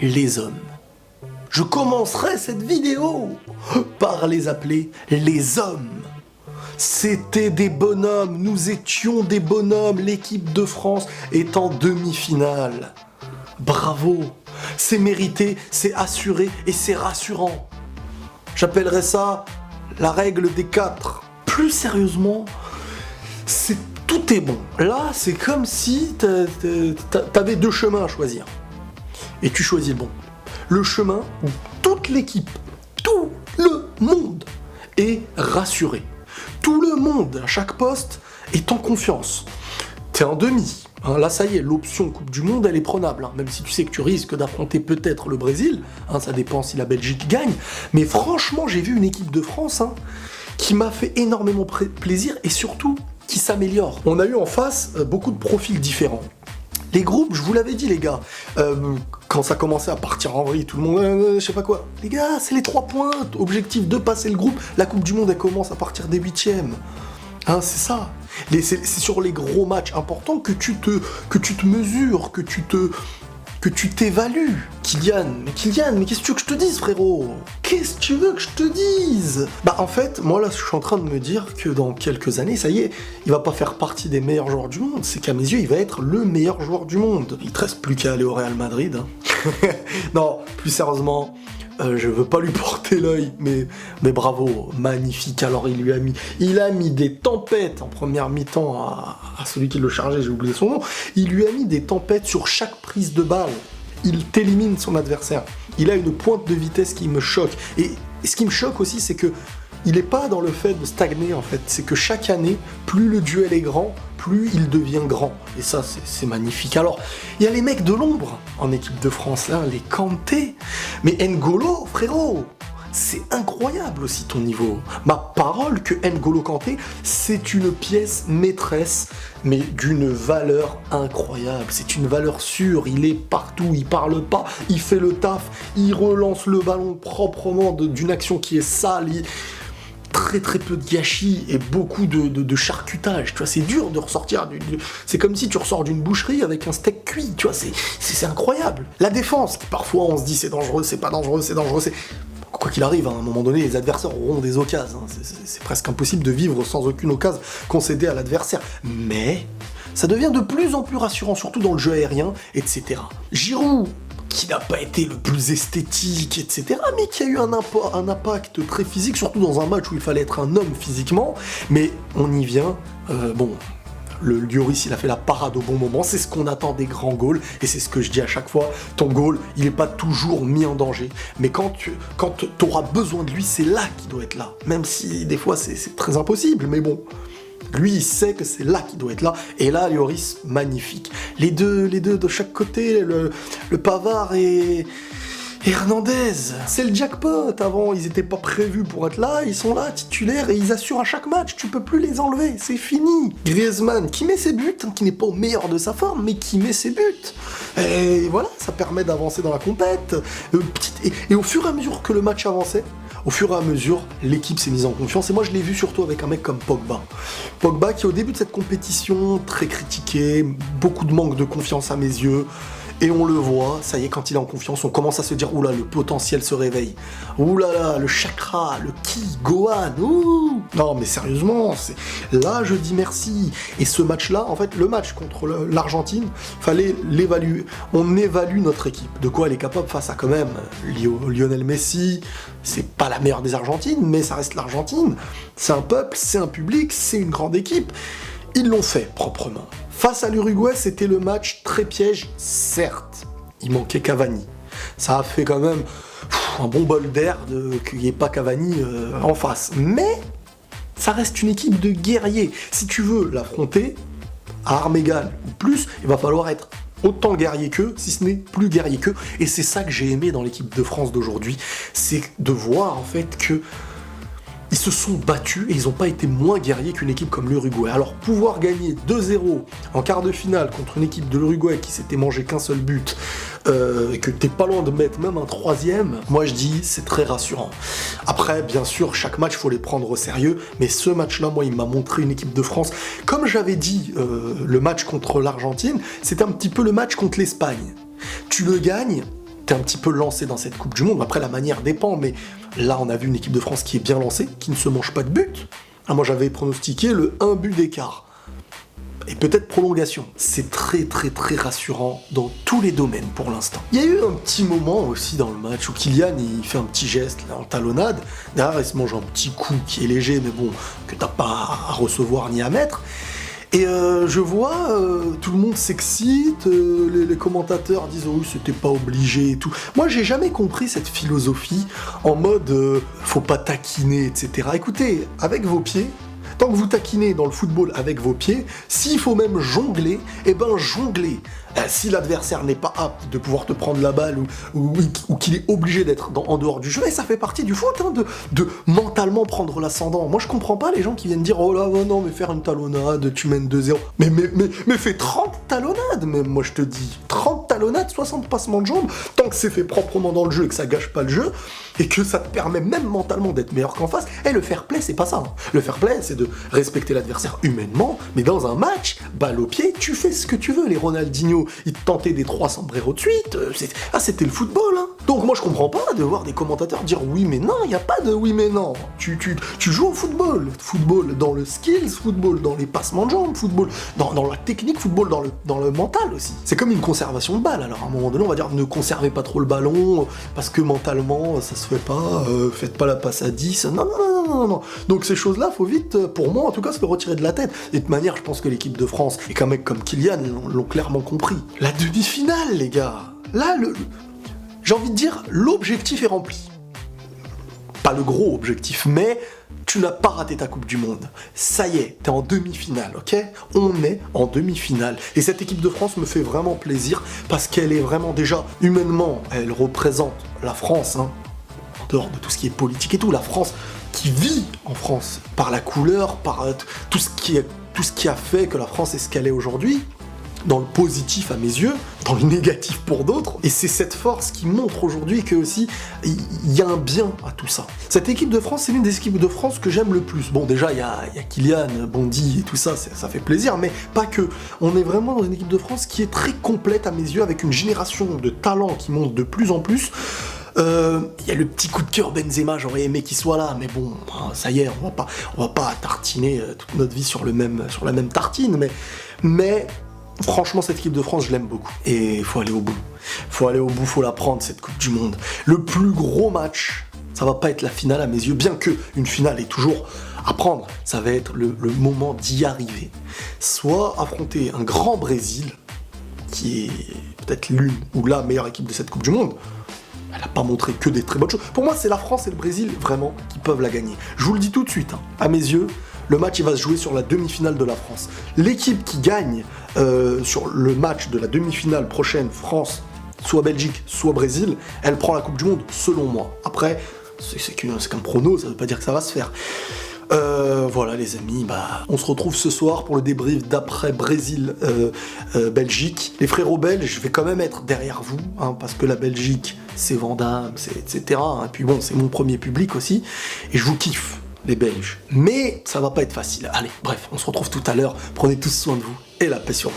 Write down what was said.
les hommes. Je commencerai cette vidéo par les appeler les hommes. C'était des bonhommes, nous étions des bonhommes, l'équipe de France est en demi-finale. Bravo, c'est mérité, c'est assuré et c'est rassurant. J'appellerais ça la règle des 4. Plus sérieusement, tout est bon. Là, c'est comme si t'avais 2 chemins à choisir. Et tu choisis le bon. Le chemin où toute l'équipe, tout le monde est rassuré. Tout le monde, à chaque poste, est en confiance. T'es en demi. Hein, là, ça y est, l'option Coupe du Monde, elle est prenable. Hein, même si tu sais que tu risques d'affronter peut-être le Brésil. Hein, ça dépend si la Belgique gagne. Mais franchement, j'ai vu une équipe de France qui m'a fait énormément plaisir et surtout qui s'améliore. On a eu en face beaucoup de profils différents. Les groupes, je vous l'avais dit les gars, quand ça commençait à partir en vrille, tout le monde, je sais pas quoi. Les gars, c'est les 3 points, objectif de passer le groupe. La Coupe du Monde, elle commence à partir des 8e. Hein, c'est ça. C'est sur les gros matchs importants que tu te mesures, que tu t'évalues. Kylian, mais qu'est-ce que tu veux que je te dise, frérot? Qu'est-ce que tu veux que je te dise? Bah en fait, moi là, je suis en train de me dire que dans quelques années, ça y est, il va pas faire partie des meilleurs joueurs du monde. C'est qu'à mes yeux, il va être le meilleur joueur du monde. Il te reste plus qu'à aller au Real Madrid. Hein. Non, plus sérieusement, je veux pas lui porter l'œil, mais bravo, magnifique. Alors il a mis des tempêtes en première mi-temps à celui qui le chargeait, j'ai oublié son nom. Il lui a mis des tempêtes sur chaque prise de balle. Il t'élimine son adversaire. Il a une pointe de vitesse qui me choque. Et ce qui me choque aussi, c'est que il n'est pas dans le fait de stagner en fait. C'est que chaque année, plus le duel est grand, plus il devient grand. Et ça, c'est magnifique. Alors, il y a les mecs de l'ombre en équipe de France, là, les Kanté. Mais N'Golo, frérot, c'est incroyable aussi ton niveau. Ma parole que N'Golo Kanté, c'est une pièce maîtresse, mais d'une valeur incroyable. C'est une valeur sûre, il est partout, il parle pas, il fait le taf, il relance le ballon proprement d'une action qui est sale. Très peu de gâchis et beaucoup de charcutage, tu vois, c'est dur de ressortir c'est comme si tu ressors d'une boucherie avec un steak cuit, tu vois, c'est incroyable. La défense, qui parfois on se dit c'est dangereux, c'est pas dangereux, c'est dangereux, quoi qu'il arrive, hein, à un moment donné, les adversaires auront des occasions, hein. C'est presque impossible de vivre sans aucune occasion concédée à l'adversaire, mais ça devient de plus en plus rassurant, surtout dans le jeu aérien, etc. Giroud, qui n'a pas été le plus esthétique, etc., mais qui a eu un impact très physique, surtout dans un match où il fallait être un homme physiquement, mais on y vient, le Lloris, il a fait la parade au bon moment, c'est ce qu'on attend des grands goals, et c'est ce que je dis à chaque fois, ton goal, il n'est pas toujours mis en danger, mais quand tu auras besoin de lui, c'est là qu'il doit être là, même si des fois c'est très impossible, mais bon. Lui, il sait que c'est là qu'il doit être là. Et là, Lloris, magnifique. Les deux de chaque côté, le Pavard et Hernandez. C'est le jackpot. Avant, ils étaient pas prévus pour être là. Ils sont là, titulaires, et ils assurent à chaque match. Tu peux plus les enlever. C'est fini. Griezmann, qui met ses buts, hein, qui n'est pas au meilleur de sa forme, mais qui met ses buts. Et voilà, ça permet d'avancer dans la compète. Et au fur et à mesure que le match avançait, au fur et à mesure, l'équipe s'est mise en confiance, et moi je l'ai vu surtout avec un mec comme Pogba. Pogba qui au début de cette compétition, très critiqué, beaucoup de manque de confiance à mes yeux, et on le voit, ça y est, quand il est en confiance, on commence à se dire, oula, le potentiel se réveille, oulala, le chakra, le ki, Gohan, ouh. Non mais sérieusement, là je dis merci, et ce match-là, en fait, le match contre l'Argentine, fallait l'évaluer, on évalue notre équipe, de quoi elle est capable face à quand même Lionel Messi, c'est pas la meilleure des Argentines, mais ça reste l'Argentine, c'est un peuple, c'est un public, c'est une grande équipe, ils l'ont fait proprement. Face à l'Uruguay, c'était le match très piège, certes. Il manquait Cavani. Ça a fait quand même un bon bol d'air qu'il n'y ait pas Cavani en face. Mais ça reste une équipe de guerriers. Si tu veux l'affronter à armes égales ou plus, il va falloir être autant guerrier qu'eux, si ce n'est plus guerrier qu'eux. Et c'est ça que j'ai aimé dans l'équipe de France d'aujourd'hui, c'est de voir en fait que ils se sont battus et ils n'ont pas été moins guerriers qu'une équipe comme l'Uruguay. Alors pouvoir gagner 2-0 en quart de finale contre une équipe de l'Uruguay qui s'était mangé qu'un seul but, et que t'es pas loin de mettre même un 3e, moi je dis c'est très rassurant. Après bien sûr chaque match faut les prendre au sérieux, mais ce match-là moi il m'a montré une équipe de France. Comme j'avais dit, le match contre l'Argentine, c'était un petit peu le match contre l'Espagne. Tu le gagnes, t'es un petit peu lancé dans cette Coupe du Monde. Après, la manière dépend, mais là, on a vu une équipe de France qui est bien lancée, qui ne se mange pas de but. Ah, moi, j'avais pronostiqué le 1 but d'écart. Et peut-être prolongation. C'est très très très rassurant dans tous les domaines pour l'instant. Il y a eu un petit moment aussi dans le match où Kylian il fait un petit geste là, en talonnade. Derrière il se mange un petit coup qui est léger mais bon, que t'as pas à recevoir ni à mettre. Et je vois, tout le monde s'excite, les commentateurs disent « Oh, c'était pas obligé » et tout. Moi, j'ai jamais compris cette philosophie en mode faut pas taquiner, etc. Écoutez, avec vos pieds, tant que vous taquinez dans le football avec vos pieds, s'il faut même jongler, eh ben jonglez. Si l'adversaire n'est pas apte de pouvoir te prendre la balle ou qu'il est obligé d'être en dehors du jeu, et ça fait partie du foot, hein, de mentalement prendre l'ascendant. Moi je comprends pas les gens qui viennent dire oh là non mais faire une talonnade, tu mènes 2-0. Mais fais 30 talonnades même, moi je te dis. 30 talonnades, 60 passements de jambes, tant que c'est fait proprement dans le jeu et que ça gâche pas le jeu, et que ça te permet même mentalement d'être meilleur qu'en face. Et le fair play c'est pas ça. Hein. Le fair play c'est de respecter l'adversaire humainement, mais dans un match, balle au pied, tu fais ce que tu veux. Les Ronaldinho, ils te tentaient des 3 sombreros de suite, c'était le football. Hein. Donc moi je comprends pas de voir des commentateurs dire oui mais non, il n'y a pas de oui mais non. Tu joues au football. Football dans le skills, football dans les passements de jambes, football dans la technique, football dans le mental aussi. C'est comme une conservation de balle. Alors à un moment donné on va dire ne conservez pas trop le ballon parce que mentalement ça se fait pas, faites pas la passe à 10. Non. Donc ces choses-là, faut vite, pour moi en tout cas, se le retirer de la tête. Et de toute manière, je pense que l'équipe de France et qu'un mec comme Kylian l'ont clairement compris. La demi-finale, les gars. Là, j'ai envie de dire, l'objectif est rempli. Pas le gros objectif, mais tu n'as pas raté ta Coupe du Monde. Ça y est, t'es en demi-finale, ok ? On est en demi-finale. Et cette équipe de France me fait vraiment plaisir parce qu'elle est vraiment déjà, humainement, elle représente la France, hein, en dehors de tout ce qui est politique et tout, la France qui vit en France, par la couleur, par tout ce qui a fait que la France est ce qu'elle est aujourd'hui, dans le positif à mes yeux, dans le négatif pour d'autres, et c'est cette force qui montre aujourd'hui que aussi il y a un bien à tout ça. Cette équipe de France, c'est l'une des équipes de France que j'aime le plus. Bon, déjà, il y a Kylian, Bondy et tout ça, ça fait plaisir, mais pas que. On est vraiment dans une équipe de France qui est très complète à mes yeux, avec une génération de talents qui monte de plus en plus. Il y a le petit coup de cœur Benzema, j'aurais aimé qu'il soit là, mais bon, ça y est, on va pas tartiner toute notre vie sur la même tartine, mais franchement, cette équipe de France, je l'aime beaucoup. Et il faut aller au bout. Faut la prendre, cette Coupe du Monde. Le plus gros match, ça va pas être la finale à mes yeux, bien que une finale est toujours à prendre, ça va être le moment d'y arriver. Soit affronter un grand Brésil, qui est peut-être l'une ou la meilleure équipe de cette Coupe du Monde. Elle n'a pas montré que des très bonnes choses. Pour moi, c'est la France et le Brésil, vraiment, qui peuvent la gagner. Je vous le dis tout de suite, hein. À mes yeux, le match il va se jouer sur la demi-finale de la France. L'équipe qui gagne sur le match de la demi-finale prochaine, France, soit Belgique, soit Brésil, elle prend la Coupe du Monde, selon moi. Après, c'est qu'un prono, ça ne veut pas dire que ça va se faire. Voilà les amis, on se retrouve ce soir pour le débrief d'après Brésil Belgique. Les frérots belges, je vais quand même être derrière vous, hein, parce que la Belgique, c'est Van Damme, etc. Hein, et puis bon, c'est mon premier public aussi, et je vous kiffe, les Belges. Mais ça va pas être facile. Allez, bref, on se retrouve tout à l'heure. Prenez tous soin de vous, et la paix sur vous.